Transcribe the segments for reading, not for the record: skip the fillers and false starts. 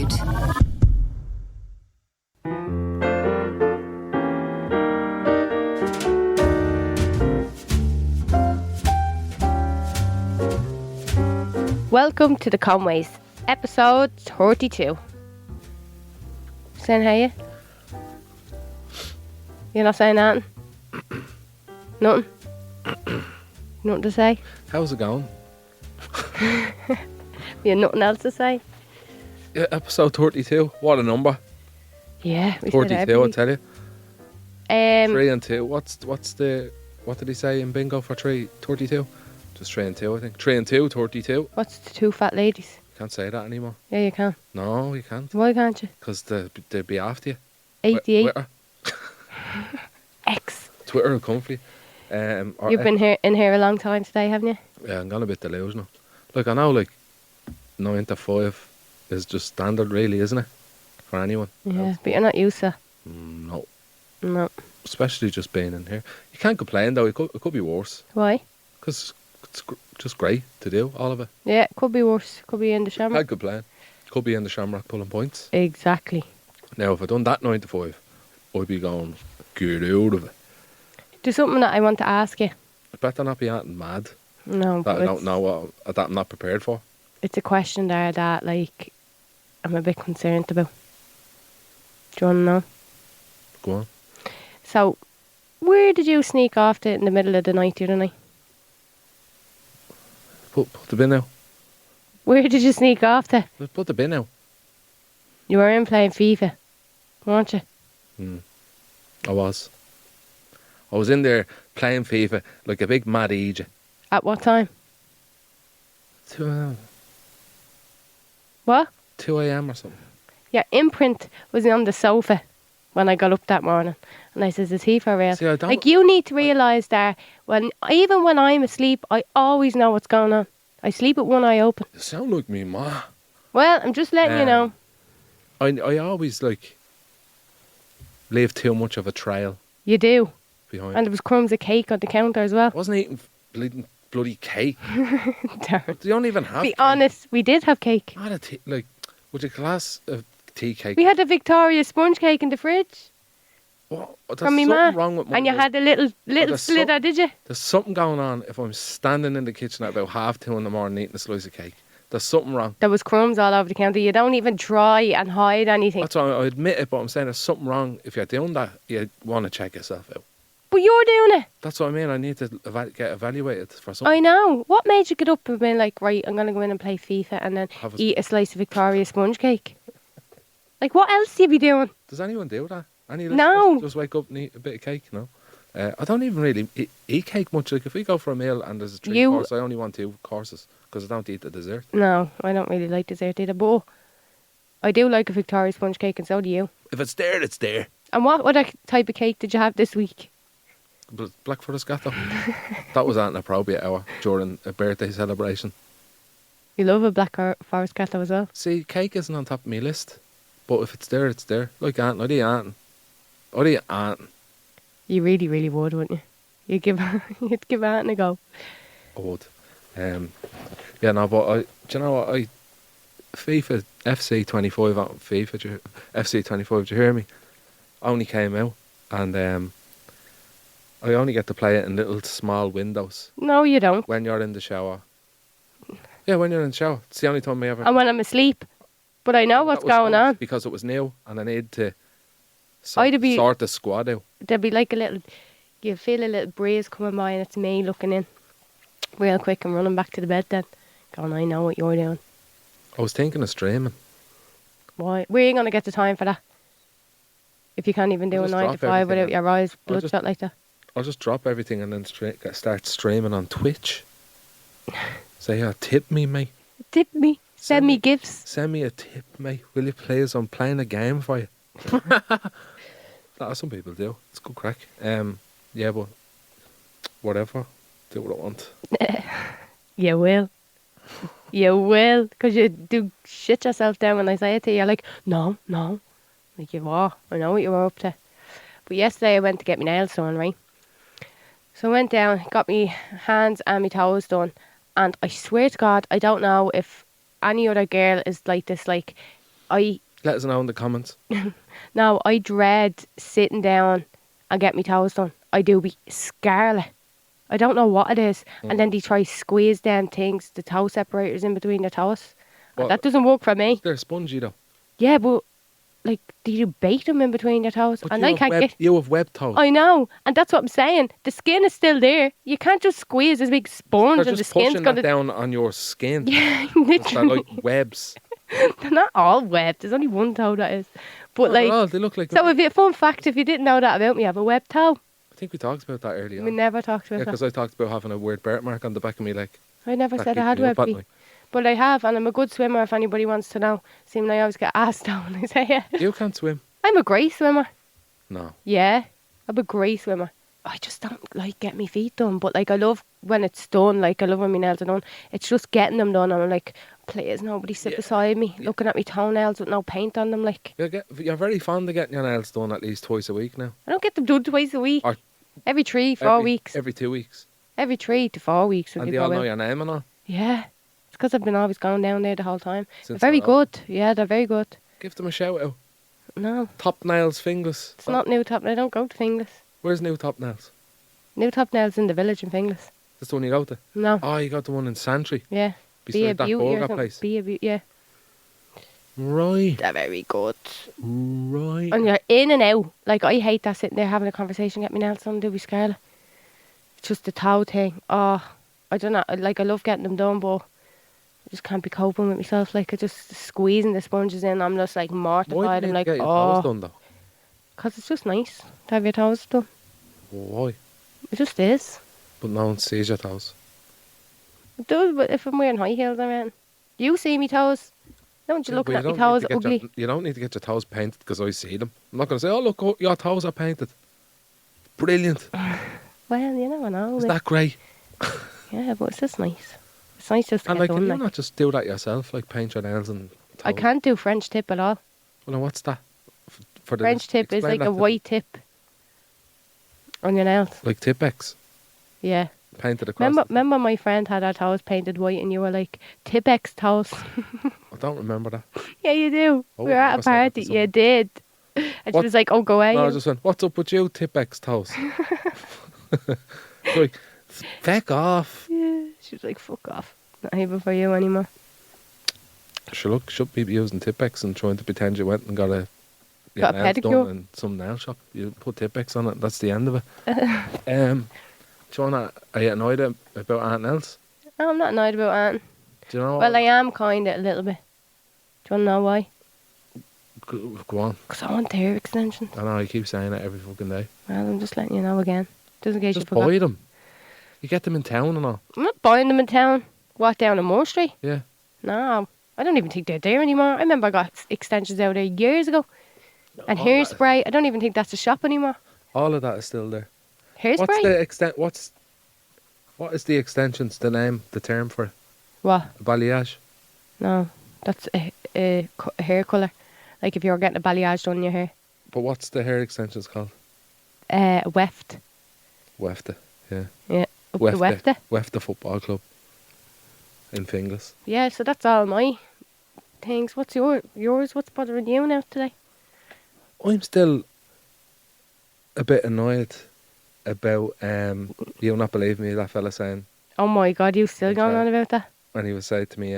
GoLoud. Welcome to TheConways, episode 32. Saying how you? You're not saying nothing? Nothing? Nothing to say? How's it going? You have nothing else to say? Yeah, episode 32. What a number. Yeah, we 32, I tell you. 3 and 2. What did he say in bingo for 3? 32? Just 3 and 2, I think. 3 and 2, 32. What's the two fat ladies? Can't say that anymore. Yeah, you can. No, you can't. Why can't you? Because they'd be after you. 88. Twitter. X. Twitter will come for you. You've been in here a long time today, haven't you? Yeah, I'm gone a bit delusional. Like, I know, 9 to 5 is just standard, really, isn't it? For anyone. Yeah, but you're not used to it. No. No. Especially just being in here. You can't complain, though. It could be worse. Why? Because it's just great to do, all of it. Yeah, it could be worse. Could be in the shamrock. Can't complain. Could be in the shamrock pulling points. Exactly. Now, if I'd done that 9 to 5, I'd be going, get out of it. There's something that I want to ask you. I better not be acting mad. No, That I don't know that I'm not prepared for. It's a question there that, I'm a bit concerned about. Do you want to know? Go on. So, where did you sneak off to in the middle of the night the other night? Put the bin out. Where did you sneak off to? Put the bin out. You were in playing FIFA, weren't you? I was in there playing FIFA like a big mad idiot. At what time? 2 a.m. What? 2 a.m. or something. Your imprint was on the sofa when I got up that morning. And I says, is he for real? See, I don't... You need to realise that even when I'm asleep, I always know what's going on. I sleep with one eye open. You sound like me, ma. Well, I'm just letting you know. I always, leave too much of a trail You do. behind. And there was crumbs of cake on the counter as well. I wasn't eating bloody cake. Darren. They don't even have Be cake. honest, we did have cake. I had a tea, would you class a tea cake? We had a Victoria sponge cake in the fridge What? There's from me something ma. wrong with my And you life. had a little there's slither, did you? There's something going on if I'm standing in the kitchen at about 2:30 in the morning eating a slice of cake. There's something wrong. There was crumbs all over the counter. You don't even try and hide anything. That's why I admit it, but I'm saying there's something wrong. If you're doing that, you want to check yourself out. But you're doing it. That's what I mean. I need to get evaluated for something. I know. What made you get up and be like, right, I'm going to go in and play FIFA and then Have a eat a slice of Victoria sponge cake? What else do you be doing? Does anyone do that? Any No. listeners just wake up and eat a bit of cake? No. I don't even really eat cake much. Like, if we go for a meal and there's a 3 course, I only want 2 courses because I don't eat the dessert. No, I don't really like dessert either, but I do like a Victoria sponge cake and so do you. If it's there, it's there. And what other type of cake did you have this week? But Black Forest Gatto. That was at an appropriate hour during a birthday celebration. You love a Black Forest Gatto as well. See, cake isn't on top of my list, but if it's there, it's there. Like Anton, I'd eat Anton. I'd eat Anton. You really, really would, wouldn't you? You'd give Anton a go. I would. Yeah, no, but do you know what? FIFA FC 25 out FIFA FC 25. Do you hear me? Only came out, and I only get to play it in little small windows. No, you don't. When you're in the shower. Yeah, when you're in the shower. It's the only time I ever. And when I'm asleep. But I know what's going on. Because it was new, and I need to I'd sort the squad out. There'd be you feel a little breeze coming by and it's me looking in real quick and running back to the bed then. Going, I know what you're doing. I was thinking of streaming. Why? Where are you going to get the time for that? If you can't even do a 9 to 5 without your eyes bloodshot like that. I'll just drop everything and then start streaming on Twitch. Say, tip me, mate. Tip me. Send me gifts. Send me a tip, mate. Will you play us? I'm playing a game for you. Some people do. It's good crack. Yeah, but whatever. Do what I want. You will. You will. Because you do shit yourself down when I say it to you. You're like, no. Like, you are. I know what you were up to. But yesterday I went to get my nails done, right? So I went down, got my hands and my toes done. And I swear to God, I don't know if any other girl is like this, like, I Let us know in the comments. no, I dread sitting down and get my toes done. I do be scarlet. I don't know what it is. And then they try squeeze down things, the toe separators in between the toes. And What? that doesn't work for me. They're spongy though. Yeah, but like, do you bait them in between your toes? But And you I have can't get. you have web toes. I know, and that's what I'm saying. The skin is still there. You can't just squeeze this big sponge They're and the just skin's pushing gonna. that down on your skin. Yeah, They're literally. like webs. They're not all webbed. There's only one toe that is. But No, like, they're all, they look like. so if you, fun fact, if you didn't know that about me, I have a webbed toe. I think we talked about that earlier. We never talked Yeah, about because that. I talked about having a weird birthmark on the back of me leg. I never That said I keeps had me up webbed at feet. night. But I have, and I'm a good swimmer if anybody wants to know. Seeing I always get asked that when I say it. You can't swim. I'm a great swimmer. No. Yeah, I'm a great swimmer. I just don't like get my feet done, but like I love when it's done. Like I love when my nails are done. It's just getting them done, and I'm like, please, nobody sit beside me, looking at me toenails with no paint on them. Like You're very fond of getting your nails done at least twice a week now. I don't get them done twice a week. Or Every 3-4 weeks. Every 2 weeks. Every 3 to 4 weeks. And they all know your name and all. Yeah, it's because I've been always going down there the whole time. Since They're very they're open. good. Yeah, they're very good. Give them a shout out. No, Top Nails Finglas. it's not New Top. I don't go to Finglas. Where's New Top Nails? New Top Nails in the village in Finglas. That's the one you go to? No. Oh, you got the one in Santry. Yeah. Beside that Beauty or burger something. place. Be a Beauty. Yeah. Right. They're very good. Right. And you're in and out. Like, I hate that sitting there having a conversation, get me nails done, do be scarlet. It's just the toe thing. Oh, I don't know. Like, I love getting them done, but I just can't be coping with myself. Like, I just squeezing the sponges in. I'm just, like, Why mortified. do you I'm need like, to get your toes oh. done though? Because it's just nice to have your toes done. Why? It just is. But no one sees your toes. It does, but if I'm wearing high heels, I mean. You see me toes. Don't you Yeah, looking but at my don't toes need to get ugly? you don't need to get your toes painted because I see them. I'm not going to say, oh, look, your toes are painted. Brilliant. Well, you never know. Is like- that great? Yeah, but it's just nice. It's nice just to And get like, can done. you Like. not just do that yourself? Like paint your nails and toes? I can't do French tip at all. Well, now what's that? For the French tip is explain like that a to me. white tip on your nails. Like Tipex. Yeah. Painted across. Remember my friend had her toes painted white and you were like, Tipex toes. I don't remember that. Yeah, you do. Oh, we were I at a must have had party. this You one. did. And she What? was like, oh, go away. No, I just went, what's up with you, Tipex toes? Like, feck off. Yeah. She was like, fuck off. Not even for you anymore. Should be using Tipex and trying to pretend you went and got a Got a nails pedicure? done in some nail shop. You put Tipex on it, that's the end of it. Do you wanna, are you annoyed about anything else? No, I'm not annoyed about Aunt. Do you know Well, I am kind of a little bit. Do you want to know why? Go on. Because I want hair extensions. I know, you keep saying it every fucking day. Well, I'm just letting you know again. Just in case Just you forgot. buy them. You get them in town and all. I'm not buying them in town. What, down in Moore Street? Yeah. No. I don't even think they're there anymore. I remember I got extensions out there years ago. And all hairspray. I don't even think that's a shop anymore. All of that is still there. Hairspray? What's the extent? What is the extensions? The name, the term for it? What? Balayage. No. That's a hair colour. Like if you're getting a balayage done in your hair. But what's the hair extensions called? Weft. Wefta. Yeah. Yeah. Up to Wefta. Wefta Football Club. In Finglas. Yeah, so that's all my things. What's yours? What's bothering you now today? I'm still a bit annoyed about you'll not believe me, that fella saying, Oh my God, you still Okay. going on about that? and he was saying to me,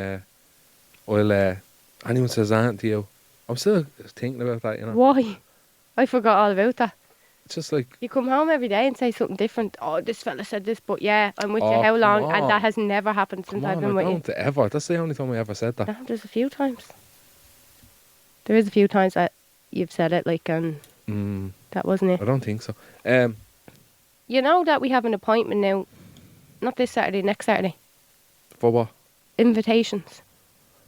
anyone says that to you, I'm still thinking about that, you know. Why? I forgot all about that. It's just like, You come home every day and say something different. Oh, this fella said this, but yeah, I'm with you Oh, how come long? on. And that has never happened since come I've on, been I with you. don't ever. That's the only time I ever said that. No, there's a few times. There is a few times that you've said it, like, that wasn't it. I don't think so. You know that we have an appointment now, not this Saturday, next Saturday. For what? Invitations.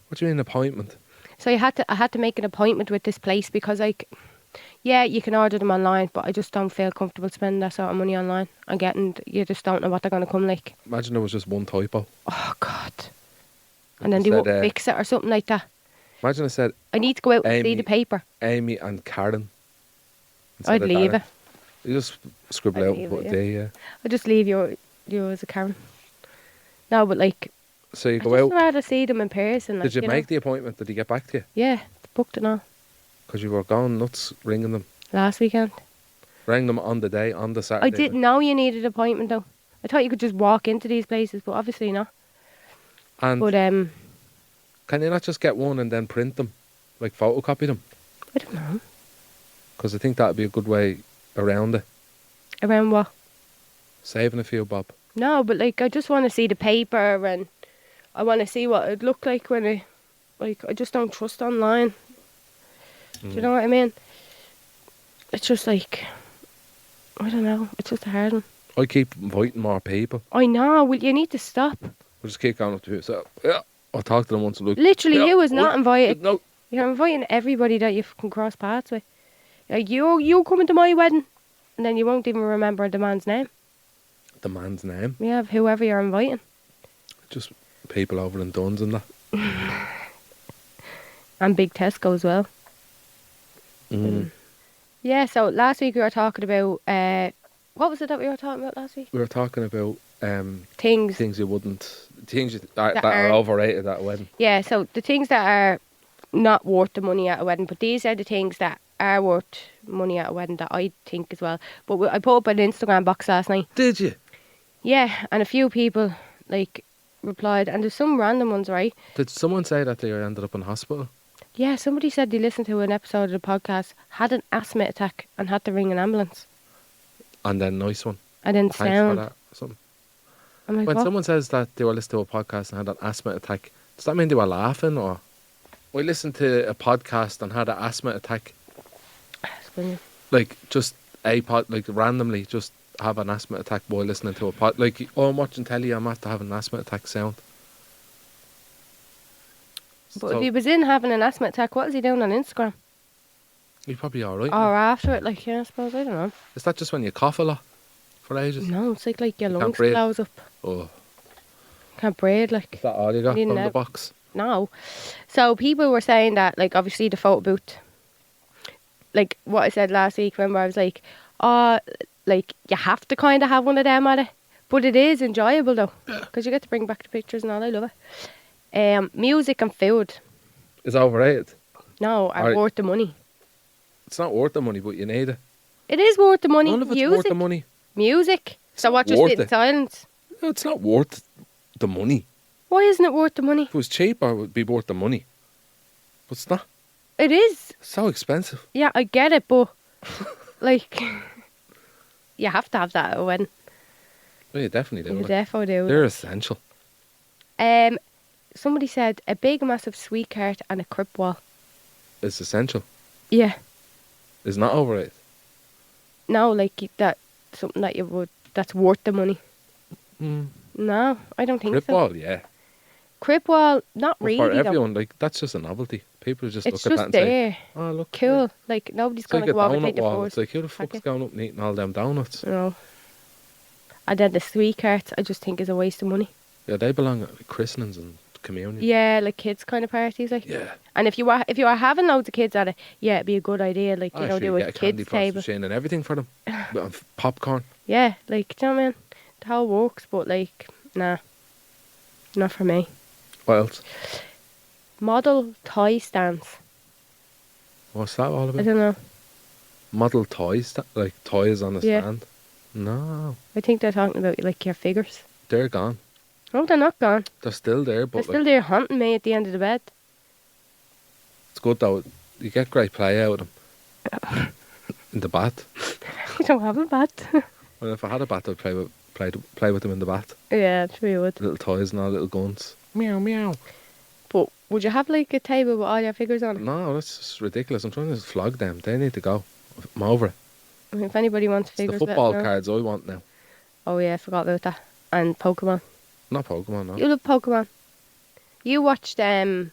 What do you mean appointment? So I had to make an appointment with this place because, like, yeah, you can order them online, but I just don't feel comfortable spending that sort of money online and getting. You just don't know what they're going to come like. Imagine there was just one typo. Oh God! And then It they won't said, fix it or something like that. Imagine it said I need to go out and see Amy- the paper. Amy and Karen. instead I'd of leave Darren. it. You just scribble I'd out leave what it, day, yeah. I'd just leave you as a Karen. No, but like, So you I'd go just out. rather see them in person. Like, Did you know. make the appointment? Did he get back to you? Yeah, Booked it now. Because you were going nuts ringing them. Last weekend. Rang them on the day, on the Saturday. I didn't know you needed an appointment though. I thought you could just walk into these places, but obviously not. And But can you not just get one and then print them? Like photocopy them? I don't know. Because I think that would be a good way around it. Around what? Saving a few bob. No, but like I just want to see the paper and I want to see what it'd look like when I just don't trust online. Do you know what I mean? It's just like, I don't know, it's just a hard one. I keep inviting more people. I know, well you need to stop. I just keep going up to people. So, yeah, I'll talk to them once a week. Literally, yeah, you is not invited. No. You're inviting everybody that you can cross paths with. Like you coming to my wedding and then you won't even remember the man's name. The man's name? Yeah, whoever you're inviting. Just people over in Duns and that. And Big Tesco as well. Yeah, so last week we were talking about what was it that we were talking about last week? We were talking about Things you wouldn't, that are are overrated at a wedding. Yeah, so the things that are not worth the money at a wedding, but these are the things that are worth money at a wedding that I think as well. But I put up an Instagram box last night. Did you? Yeah, and a few people like replied, and there's some random ones, right? Did someone say that they ended up in hospital? Yeah, somebody said they listened to an episode of the podcast, had an asthma attack and had to ring an ambulance. And then nice one. And then Thanks for sound. that. Something. I'm like, When what? someone says that they were listening to a podcast and had an asthma attack, does that mean they were laughing or? I listened to a podcast and had an asthma attack. It's brilliant. Like just like randomly just have an asthma attack while listening to a pod. Like, oh, I'm watching telly, I'm after having an asthma attack sound. But if he was in having an asthma attack, what is he doing on Instagram? You're probably alright. Or after it, like, yeah, I suppose, I don't know. Is that just when you cough a lot for ages? No, it's like your You can't lungs breathe. close up. Oh, Can't breathe, like. is that all you got Didn't from the have- box? No. So people were saying that, like, obviously the photo booth, like what I said last week, remember I was like, oh, like, you have to kind of have one of them at it. But it is enjoyable though, because you get to bring back the pictures and all, I love it. Music and food, It's overrated. no, are Alright. worth the money. It's not worth the money, but you need it. It is worth the money. None of it's Music. worth the money. Music. So what, just worth sit in it. silence? No, it's not worth the money. Why isn't it worth the money? If it was cheaper, it would be worth the money. But it's not. It is. It's so expensive. Yeah, I get it, but like, you have to have that at a wedding. Well, you definitely do. You like, defo do. they're essential. Somebody said a big massive sweet cart and a crib wall. It's essential. Yeah. It's not overrated. No, like that something that that's worth the money. Mm. No, I don't think Crib so. wall, yeah. Crib wall, not But really. for though. everyone, like, that's just a novelty. People just It's look at just that and there. say, oh, look. Cool. yeah. Like nobody's It's like gonna a go over and take donut the wall. photos. It's like, who the fuck's Okay. going up and eating all them donuts? No. And then the sweet carts, I just think is a waste of money. Yeah, they belong at like, christenings and communion. Yeah, like kids kind of parties, like. Yeah. And if you are having loads of kids at it, yeah, it'd be a good idea. Like you know, Actually, do a get a candy kids floss table. machine and everything for them. With popcorn. Yeah, like do you know what I mean? The whole works, but like, nah, not for me. What else? Model toy stands. What's that all I about? don't know. Model toys, like toys on a Yeah. stand? No, I think they're talking about like your figures. they're gone. No, they're not gone. They're still there, They're but still like, there haunting me at the end of the bed. it's good though. You get great play out of them. In the bath. I don't have a bed. Well, if I had a bat, I'd play with them in the bath. Yeah, I'm sure you would. Little toys and all, little guns. Meow, meow. But would you have like a table with all your figures on it? No, that's just ridiculous. I'm trying to flog them. They need to go. I'm over it. I mean, if anybody wants It's figures, the let football us know. cards I want now. Oh yeah, I forgot about that. And Pokemon. Not Pokemon, no. You love Pokemon. You watched oh,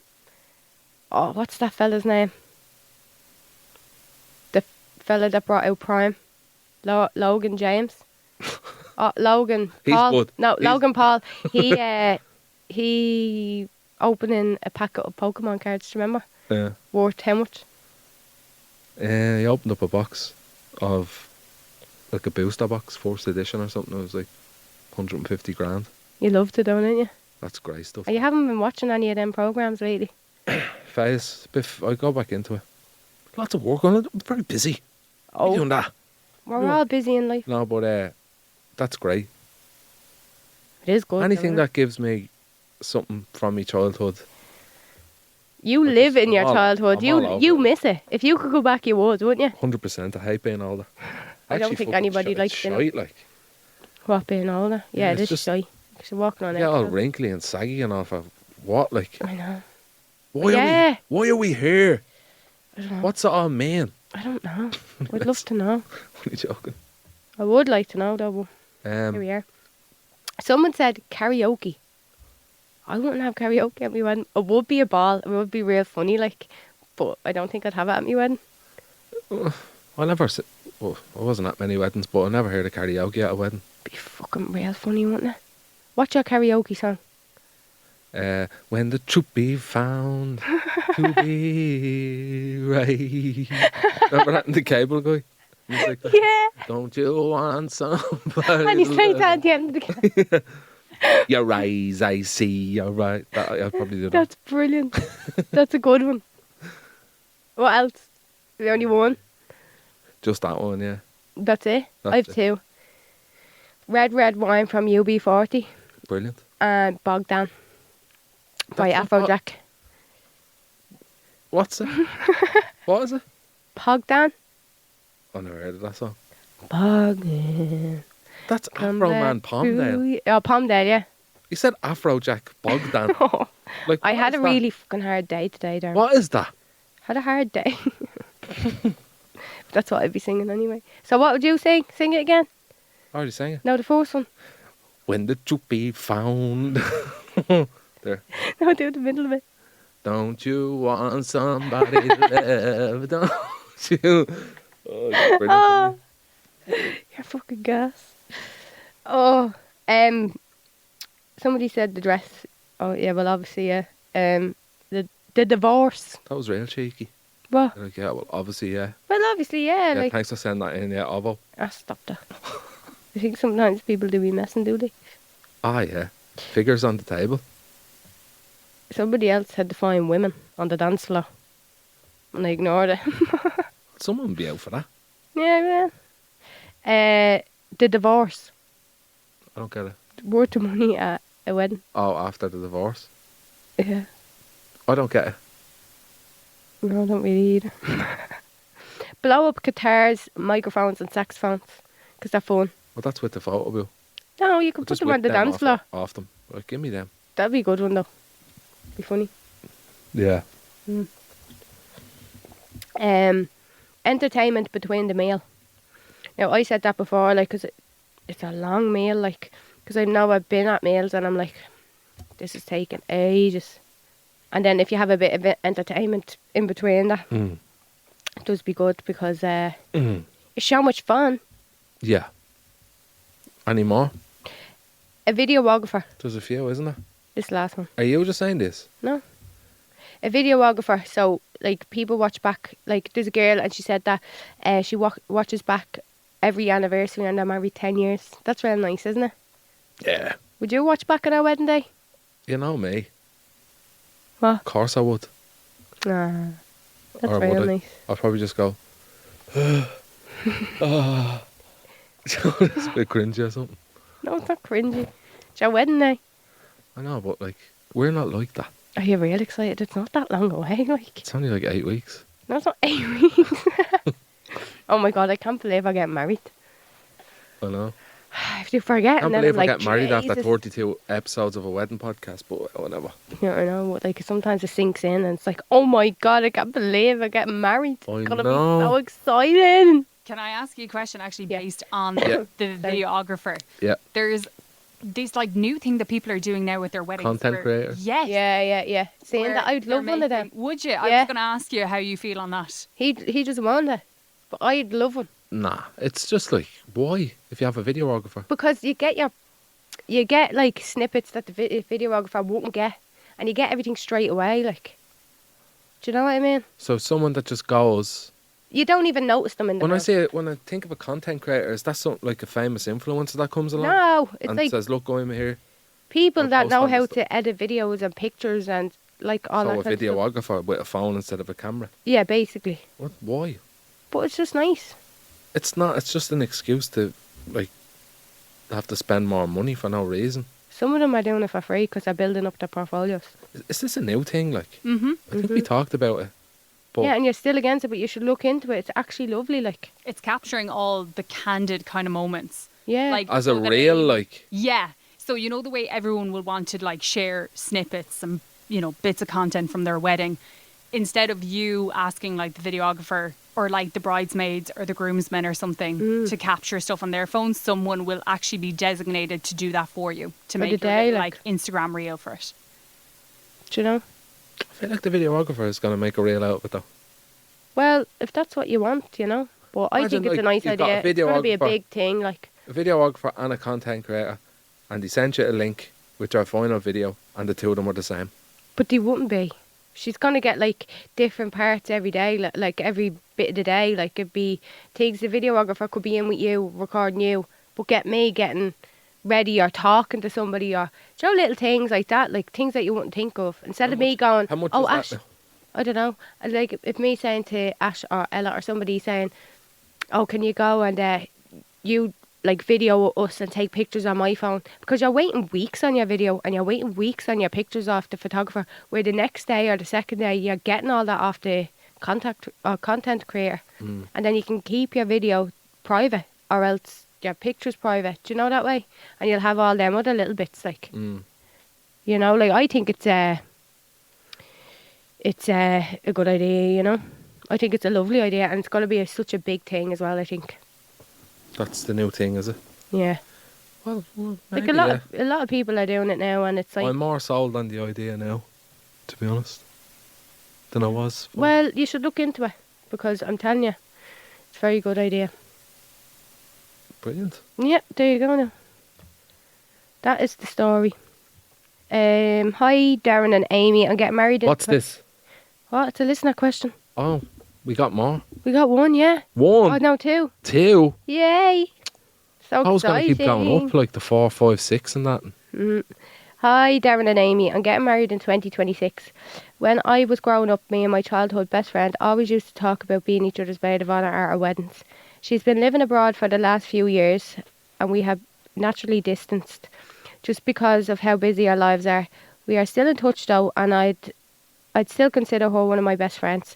what's that fella's name? The fella that brought out Prime. Logan James. Oh, Logan He's Paul. good. No, He's- Logan Paul. He opening a packet of Pokemon cards, do you remember? Yeah. Worth how much? He opened up a box of like a booster box, first edition or something. It was like 150 grand. You loved it though, didn't you? That's great stuff. And you haven't been watching any of them programs lately. phase. I go back into it. Lots of work on it. I'm very busy. Oh, doing that. We're all busy in life. No, but that's great. It is good. Anything that gives me something from my childhood. You live in your childhood. You miss it. If you could go back, you would, wouldn't you? 100%. I hate being older. I don't think anybody likes it. Like. What, being older? Yeah, it is just shy. Because you're walking on it. Yeah, all wrinkly and saggy and all for what? Like. I know. Why are we here? I don't know. What's it all mean? I don't know. I'd love to know. What are you joking? I would like to know, though. But here we are. Someone said karaoke. I wouldn't have karaoke at my wedding. It would be a ball. It would be real funny, like. But I don't think I'd have it at my wedding. I wasn't at many weddings, but I never heard of karaoke at a wedding. Be fucking real funny, wouldn't it? What's your karaoke song? When the truth be found to be right. Remember that in the cable guy? Like, yeah. Don't you want somebody? And he's saying that at the end of the game. Your eyes, I see. You're right. I'll probably do that. That's brilliant. That's a good one. What else? The only one? Just that one, yeah. That's it. I have two. Red Wine from UB40. Brilliant. And Bogdan by Afrojack. What's it? What is it? Bogdan. I never heard of that song. Bogdan. That's Afro Man Palmdale. Oh, Palmdale, yeah. You said Afrojack Bogdan. Like, I had a really fucking hard day today, Darren. What is that? Had a hard day. That's what I'd be singing anyway. So what would you sing? Sing it again. I already sang it. No, the first one. When the truth be found. There. No, do the middle of it. Don't you want somebody to love? Don't you? Oh, you're brilliant. Oh, you're fucking gas. Oh, somebody said the dress. Oh yeah, well obviously yeah. The divorce. That was real cheeky. What? Like, yeah, well obviously yeah. Well obviously yeah. Yeah, like, thanks for sending that in. Yeah, Ovo. Stop that. I think sometimes people do be messing, do they? Ah yeah, figures on the table. Somebody else had to find women on the dance floor, and I ignored it. Someone would be out for that. Yeah, man. The divorce. I don't get it. Worth the money at a wedding. Oh, after the divorce? Yeah. I don't get it. No, I don't really either. Blow up guitars, microphones and saxophones, because they're fun. Well, that's with the photo booth. No, you can put them on the dance floor. Off them. Like, give me them. That'd be a good one though. Be funny. Yeah. Entertainment between the meal. Now I said that before, like, because it's a long meal, like, because I know I've been at meals and I'm like, this is taking ages. And then if you have a bit of entertainment in between that, it does be good because it's so much fun. Yeah. Any more? A videographer. There's a few, isn't there? This last one. Are you just saying this? No. A videographer. So, like, people watch back. Like, there's a girl and she said that she watches back every anniversary and they're married 10 years. That's real nice, isn't it? Yeah. Would you watch back at our wedding day? You know me. What? Of course I would. Nah. That's or real would nice. I'll probably just go, oh. It's a bit cringy or something. No, it's not cringy. It's our wedding day. I know, but, like, we're not like that. Are you real excited? It's not that long away, like. It's only like 8 weeks. No, it's not 8 weeks. Oh my god, I can't believe I get married. I know. If you forget, I can't and then believe I'm I like, get married after Jesus. 32 episodes of a wedding podcast, but whatever. Yeah, I know. But, like, sometimes it sinks in and it's like, oh my god, I can't believe I get married. I It's gonna know. be so exciting. Can I ask you a question actually Yeah. based on Yeah. the videographer? Yeah. There's this like new thing that people are doing now with their weddings. Content where- creators. Yes. Yeah. Seeing where that, I'd they're love one of them. making- Would you? I Yeah. was going to ask you how you feel on that. He doesn't want it, but I'd love one Nah, it's just like, why? If you have a videographer. because you get like snippets that the videographer wouldn't get, and you get everything straight away. Like, do you know what I mean? So someone that just goes. You don't even notice them in the When I crowd. when I think of a content creator, is that something like a famous influencer that comes along No, it's and like says, "Look, I'm here." people or that post know on how the to edit videos and pictures and like all So that a kind of stuff. videographer with a phone instead of a camera. Yeah, basically. What? Why? But it's just nice. It's not. It's just an excuse to like have to spend more money for no reason. Some of them are doing it for free because they're building up their portfolios. Is this a new thing? Like, Mm-hmm. I think we talked about it. But Yeah, and you're still against it, but you should look into it. It's actually lovely, like. It's capturing all the candid kind of moments. Yeah. Like as a so that real, anyone- like, Yeah. So you know the way everyone will want to like share snippets and bits of content from their wedding, instead of you asking like the videographer or like the bridesmaids or the groomsmen or something to capture stuff on their phone, someone will actually be designated to do that for you to For make the your day, little, like. like Instagram reel for it. Do you know? I feel like the videographer is going to make a reel out of it though. Well, if that's what you want, you know. But I Imagine, think it's a like, nice you've got a idea. It's going to be a videographer. big thing, like. A videographer and a content creator, and they sent you a link with their final video, and the two of them were the same. But they wouldn't be. She's going to get like different parts every day, like every bit of the day. Like it'd be things the videographer could be in with you, recording you, but get me getting ready or talking to somebody or little things like that, like things that you wouldn't think of. Instead of me going, How much oh is that Ash, now? I don't know. And like if me saying to Ash or Ella or somebody saying, oh, can you go and you like video us and take pictures on my phone, because you're waiting weeks on your video and you're waiting weeks on your pictures off the photographer, where the next day or the second day you're getting all that off the content creator, and then you can keep your video private or else your pictures private. Do you know that way? And you'll have all them other little bits, like you know, like I think it's a good idea. You know, I think it's a lovely idea, and it's going to be such a big thing as well, I think. That's the new thing, is it? Yeah. Well Like maybe, a lot of people are doing it now, and it's like, I'm more sold on the idea now, to be honest, than I was. well, you should look into it, because I'm telling you, it's a very good idea. Brilliant. Yeah, there you go now. That is the story. Hi, Darren and Amy. I'm getting married. What's this? What? It's a listener question. Oh, we got more. We got one, yeah. One, Oh, no, two. two. Yay! So I was going to exciting. keep going up, like the 4, 5, 6 and that. Hi, Darren and Amy. I'm getting married in 2026. When I was growing up, me and my childhood best friend always used to talk about being each other's maid-of-honour at our weddings. She's been living abroad for the last few years, and we have naturally distanced just because of how busy our lives are. We are still in touch though, and I'd still consider her one of my best friends.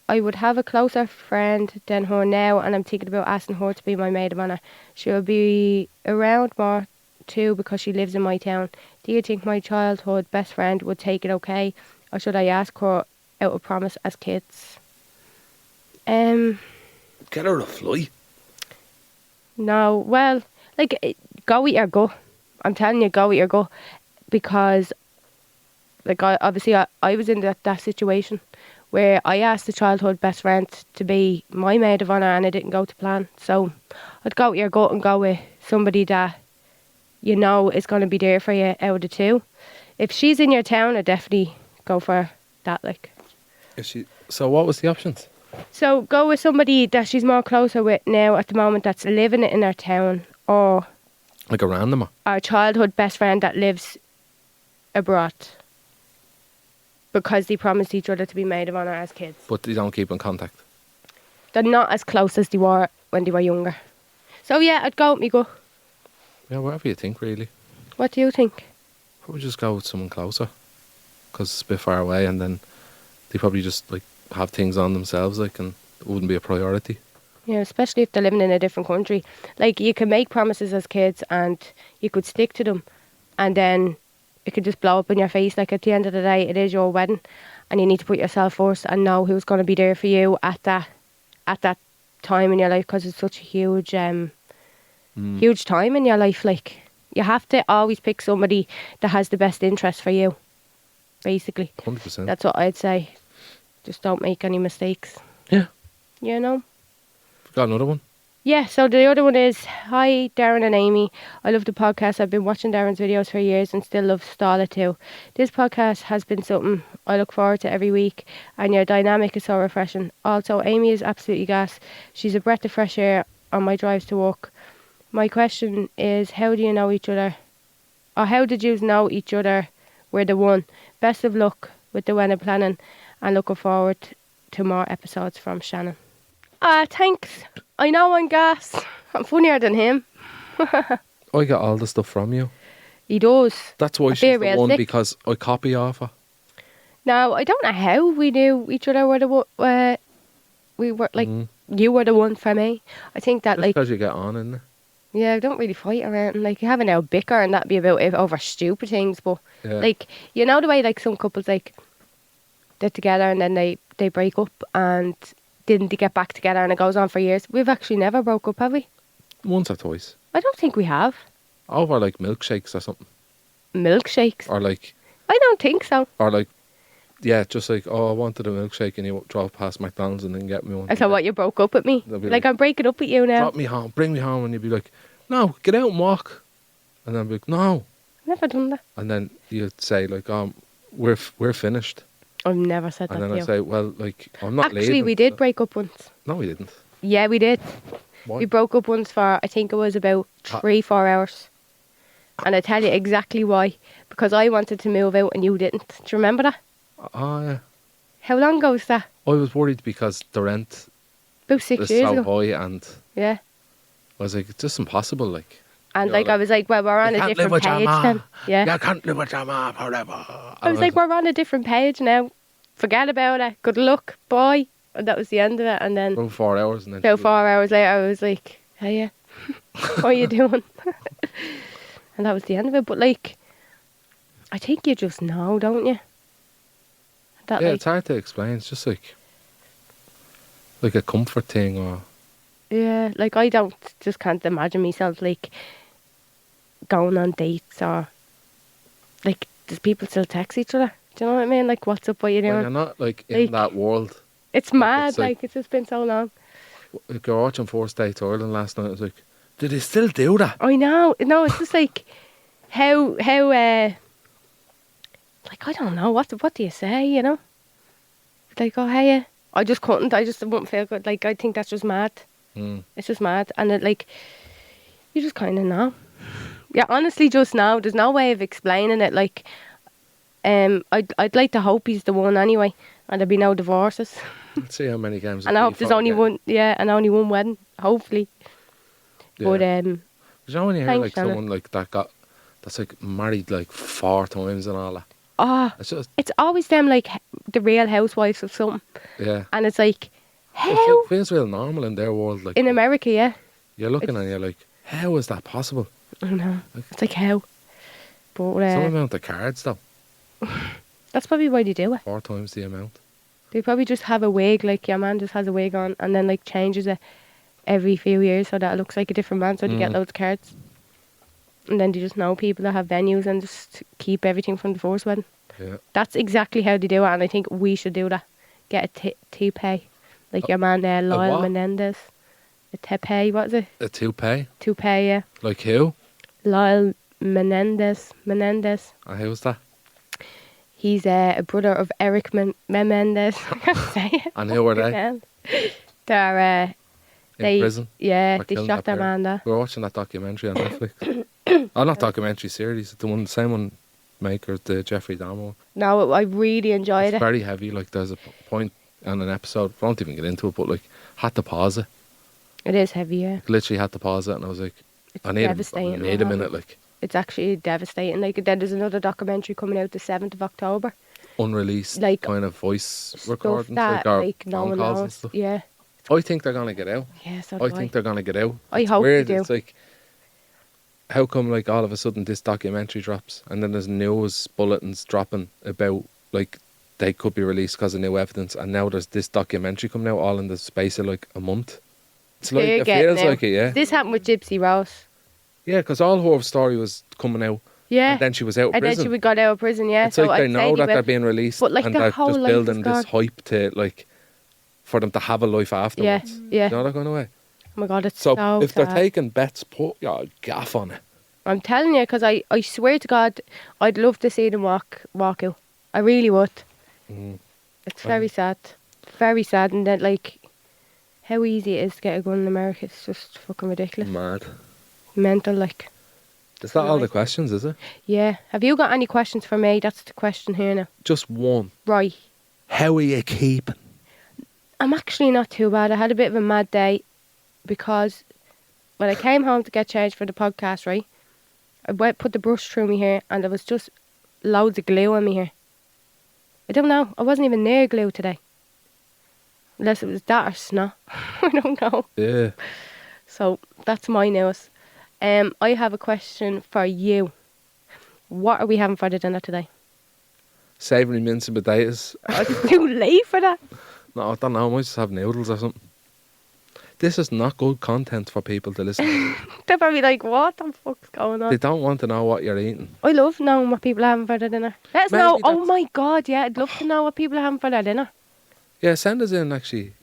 I would have a closer friend than her now, and I'm thinking about asking her to be my maid of honour. She'll be around more too because she lives in my town. Do you think my childhood best friend would take it okay, or should I ask her out of promise as kids? Get her to fly. No, well, like, go with your gut. I'm telling you, go with your gut, because like I was in that situation where I asked the childhood best friend to be my maid of honour and it didn't go to plan. So I'd go with your gut and go with somebody that you know is going to be there for you out of the two. If she's in your town, I'd definitely go for that. Like, So what was the options? so go with somebody that she's more closer with now at the moment that's living in her town, or Like a randomer. our childhood best friend that lives abroad, because they promised each other to be maid of honour as kids. But they don't keep in contact. They're not as close as they were when they were younger. So yeah, I'd go with me gut. Yeah, whatever you think, really. What do you think? Probably just go with someone closer, because it's a bit far away, and then they probably just like have things on themselves, like, and it wouldn't be a priority. Yeah, especially if they're living in a different country. Like, you can make promises as kids and you could stick to them, and then it could just blow up in your face. Like, at the end of the day, it is your wedding, and you need to put yourself first and know who's going to be there for you at that time in your life, because it's such a huge huge time in your life. Like, you have to always pick somebody that has the best interest for you, basically. 100%. That's what I'd say. Just don't make any mistakes. Yeah. You know? Got another one? Yeah, so the other one is, hi Darren and Amy. I love the podcast. I've been watching Darren's videos for years and still love Stala too. This podcast has been something I look forward to every week, and your dynamic is so refreshing. Also, Amy is absolutely gas. She's a breath of fresh air on my drives to work. My question is, how do you know each other? Or how did you know each other were the one? Best of luck with the wedding planning, and looking forward to more episodes from Shannon. Ah, thanks. I know I'm gas. I'm funnier than him. I get all the stuff from you. He does. That's why I she's feel the real one, sick. because I copy off her. Now, I don't know how we knew each other were we were, like, you were the one for me. I think that, Just like, because you get on, isn't it? yeah, I don't really fight around. Like, you have an old bicker and that'd be about it over stupid things. But, Yeah. like, you know the way, like, some couples, like, they're together and then they break up and didn't get back together and it goes on for years. We've actually never broke up, have we? Once or twice. I don't think we have. Over like milkshakes or something. Milkshakes? Or like, I don't think so. yeah, just like, oh, I wanted a milkshake and you drove past McDonald's and then get me one. I thought, what, you broke up with me? They'll be Like, I'm breaking up with you now. Drop me home, bring me home, and you'd be like, no, get out and walk. And then I'd be like, no. Never done that. And then you'd say like, oh, we're finished. I've never said that And then to I'd you. say, well, like, I'm not leaving. Actually, we did break up once. No, we didn't. Yeah, we did. Why? We broke up once for, I think it was about 3-4 hours. And I tell you exactly why. Because I wanted to move out and you didn't. Do you remember that? Oh, yeah. How long ago was that? I was worried because the rent About 6 was years so ago. high, and Yeah. I was like, it's just impossible, like. And You're like, I was like, well, we're on "You a can't live different with your page ma. then. Yeah. You can't live with your ma forever. I was like, we're on a different page now. Forget about it. Good luck. Bye. And that was the end of it. And then about 4 hours, and then about 4 hours later, I was like, hey, yeah. What are you doing? And that was the end of it. But like, I think you just know, don't you? That, yeah, like, it's hard to explain. It's just like a comfort thing, or yeah, like I just can't imagine myself like going on dates or like, does people still text each other? Do you know what I mean? Like, what's up, what you doing? well, you're not like in Like, that world. It's mad, it's like- it's just been so long. Like, you're watching First Day to Ireland last night. I was like, do they still do that? I know. No, it's just like how like, I don't know, what do you say, you know? Like, oh, hey, I just couldn't. I just wouldn't feel good. Like, I think that's just mad. It's just mad. And it, like, you just kind of know. Yeah, honestly, just know. There's no way of explaining it. Like, I'd like to hope he's the one anyway, and there'll be no divorces. Let's see how many games. And I hope there's only one. Yeah, and only one wedding, hopefully. Yeah. But you know when you hear thanks, like Shannon. someone like that's like married like 4 times and all that. it's It's just it's always them, like, the Real Housewives of something, yeah. and it's like, It how feels real normal in their world. Like in America, yeah. you're looking it's- and you're like, how is that possible? I know. It's like, how? But Some amount of cards though, that's probably why they do it. 4 times the amount. They probably just have a wig, like your man just has a wig on, and then like changes it every few years so that it looks like a different man, so they get loads of cards. And then they just know people that have venues and just keep everything from the first wedding. Yeah. That's exactly how they do it, and I think we should do that. Get a toupee, like your man there, Lyle what? Menendez. A toupee, what is it? A toupee? Toupee, yeah. Like who? Lyle Menendez. And who's that? He's a brother of Eric Menendez. I can't say it. And who are they? They're In prison? Yeah, For they killing shot that their man there. We were watching that documentary on Netflix. Oh, not documentary series. The same one maker, the Jeffrey Dahmer one. No, I really enjoyed It's it. very heavy. Like there's a point on an episode. I won't even get into it, but like had to pause it. It is heavy, yeah. Literally had to pause it, and I was like, It's I need devastating. a minute. Like It's actually devastating. Like, then there's another documentary coming out the 7th of October. unreleased Like, kind of voice Stuff recordings, that, our like, no phone one calls and knows. stuff. Yeah. I think they're gonna get out. Yeah, so I do think they're gonna get out. I It's hope they weird. do. It's like, how come like all of a sudden this documentary drops and then there's news bulletins dropping about like they could be released because of new evidence, and now there's this documentary coming out all in the space of like a month. It's like They're it getting feels out. like it, yeah. This happened with Gypsy Rose. Yeah, because all her story was coming out, Yeah. and then she was out of And prison. then she got out of prison, yeah. It's so like they I'd say know that will. they're being released, But, like, and their they're whole just life building is this gone. hype to like for them to have a life afterwards. Yeah. You know that kind of way. Oh my God, it's So, so if they're sad. taking bets, put your gaff on it. I'm telling you, because I swear to God, I'd love to see them walk out. I really would. Mm. It's very sad. Very sad. And then, like, how easy it is to get a gun in America. It's just fucking ridiculous. Mad. Mental, like. Is that all the questions, is it? Yeah. Have you got any questions for me? That's the question here now. Just one. Right. How are you keeping? I'm actually not too bad. I had a bit of a mad day because when I came home to get changed for the podcast, right, I put the brush through me hair and there was just loads of glue on me hair. I don't know. I wasn't even near glue today. Unless it was that or snot. I don't know. Yeah. So that's my news. I have a question for you. What are we having for the dinner today? Savoury mince and potatoes. It's too late for that. No, I don't know. I might just have noodles or something. This is not good content for people to listen to. They're probably like, what the fuck's going on? They don't want to know what you're eating. I love knowing what people are having for their dinner. Let us Maybe know. Oh that's- my God, yeah. I'd love to know what people are having for their dinner. Yeah, send us in, actually.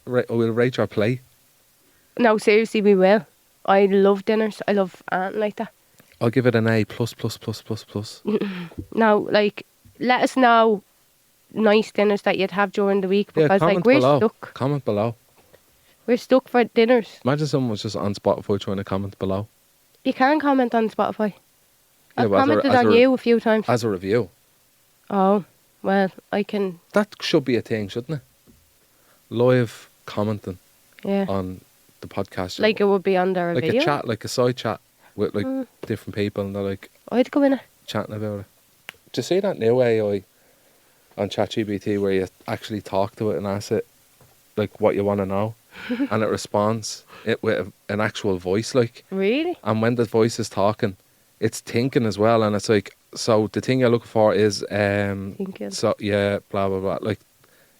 We'll rate your plate. No, seriously, we will. I love dinners. I love anything like that. I'll give it an A+++++. Now, like, let us know nice dinners that you'd have during the week because, comment like, we're below. stuck. Comment below. We're stuck for dinners. Imagine someone was just on Spotify trying to comment below. You can comment on Spotify. I've but as a- commented as on a- you a few times. As a review. Oh, well, I can, That should be a thing, shouldn't it? Live commenting yeah. on the podcast. Like it would be under a like video. a chat, like a side chat with like different people, and they're like I'd go in it. chatting about it. Do you see that new AI on ChatGPT where you actually talk to it and ask it like what you want to know, and it responds it with an actual voice, like. Really? And when the voice is talking, it's thinking as well, and it's like, so the thing you're looking for is Thinking. so yeah, blah blah blah. Like,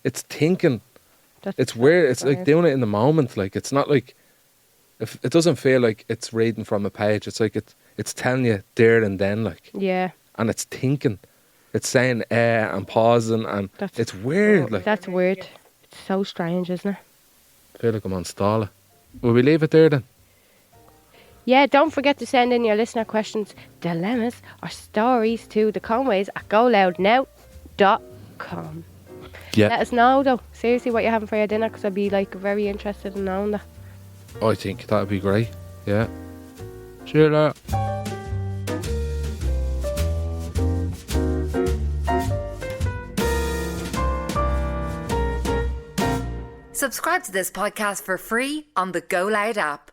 it's thinking. That's It's weird. It's like weird. doing it in the moment. Like, it's not like, if it doesn't feel like it's reading from a page. It's like it's telling you there and then, like, Yeah. and it's thinking. It's saying and pausing, and That's- it's weird. Like, That's weird. It's so strange, isn't it? I feel like I'm on Stala. Will we leave it there then? Yeah, don't forget to send in your listener questions, dilemmas, or stories to TheConways at GoLoudNow.com. Yeah. Let us know, though, seriously, what you're having for your dinner, because I'd be, like, very interested in knowing that. I think that would be great. Yeah. See you later. Subscribe to this podcast for free on the GoLoud app.